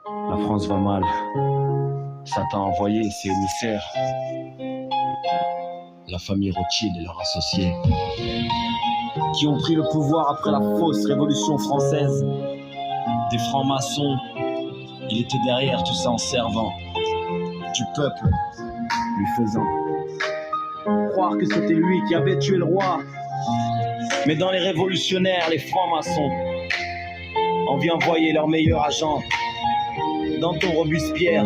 La France va mal. Satan a envoyé ses émissaires. La famille Rothschild et leurs associés, qui ont pris le pouvoir après la fausse révolution française. Des francs-maçons, il était derrière tout ça en servant du peuple, lui faisant croire que c'était lui qui avait tué le roi. Mais dans les révolutionnaires, les francs-maçons, on vient envoyer leurs meilleurs agents. Danton Robespierre,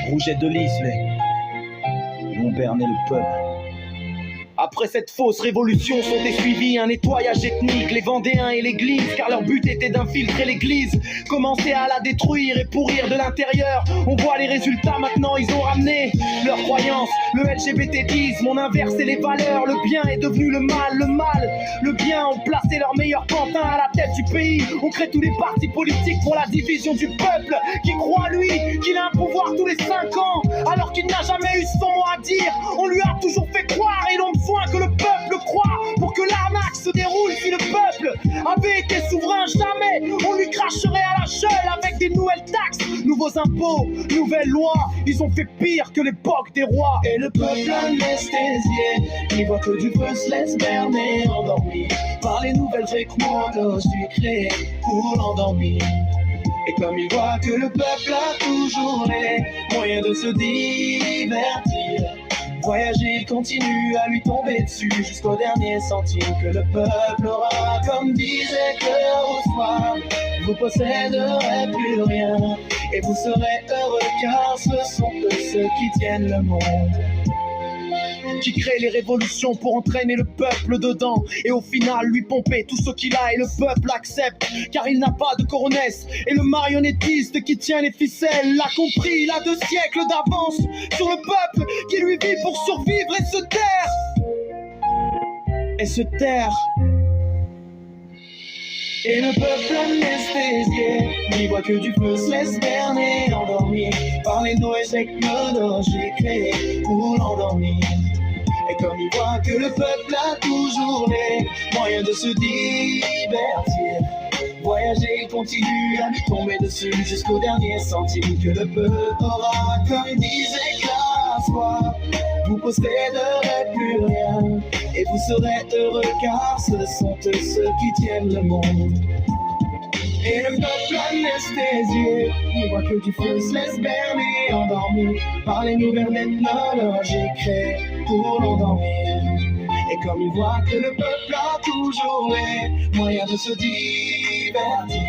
Rouget de Lisle, vont berner le peuple. Après cette fausse révolution sont suivis un nettoyage ethnique, les Vendéens et l'église, car leur but était d'infiltrer l'église, commencer à la détruire et pourrir de l'intérieur. On voit les résultats maintenant, ils ont ramené leurs croyances, le LGBTisme, on inversé les valeurs, le bien est devenu le mal, le bien ont placé leurs meilleurs pantins à la tête du pays. On crée tous les partis politiques pour la division du peuple, qui croit lui qu'il a un pouvoir tous les 5 ans, alors qu'il n'a jamais eu son mot à dire. On lui a toujours fait croire et l'on besoin que le peuple croit pour que l'arnaque se déroule. Si le peuple avait été souverain, jamais on lui cracherait à la gueule avec des nouvelles taxes, nouveaux impôts, nouvelles lois. Ils ont fait pire que l'époque des rois. Et le peuple anesthésié, il voit que du feu se laisse berner, endormi par les nouvelles technologies créées pour l'endormir. Et comme il voit que le peuple a toujours les moyens de se divertir, voyager, il continue à lui tomber dessus jusqu'au dernier centime que le peuple aura. Comme disait Cœur au soir, vous posséderez plus rien et vous serez heureux, car ce sont eux ceux qui tiennent le monde, qui crée les révolutions pour entraîner le peuple dedans et au final lui pomper tout ce qu'il a. Et le peuple accepte car il n'a pas de coronesse, et le marionnettiste qui tient les ficelles l'a compris. Il a 2 siècles d'avance sur le peuple qui lui vit pour survivre et se taire. Et se taire. Et le peuple anesthésié n'y voit que du feu se laisse berner, endormi par les nouvelles technologies créées pour l'endormir. Et comme il voit que le peuple a toujours les moyens de se divertir, voyager, il continue à lui tomber dessus jusqu'au dernier centime que le peuple aura. Comme disait Classe, vous posséderez plus rien et vous serez heureux, car ce sont eux ceux qui tiennent le monde. Et le peuple anesthésié n'y voit que du feu se laisse berner, endormi par les nouvelles technologies créées pour l'endormir. Et comme il voit que le peuple a toujours les moyens de se divertir,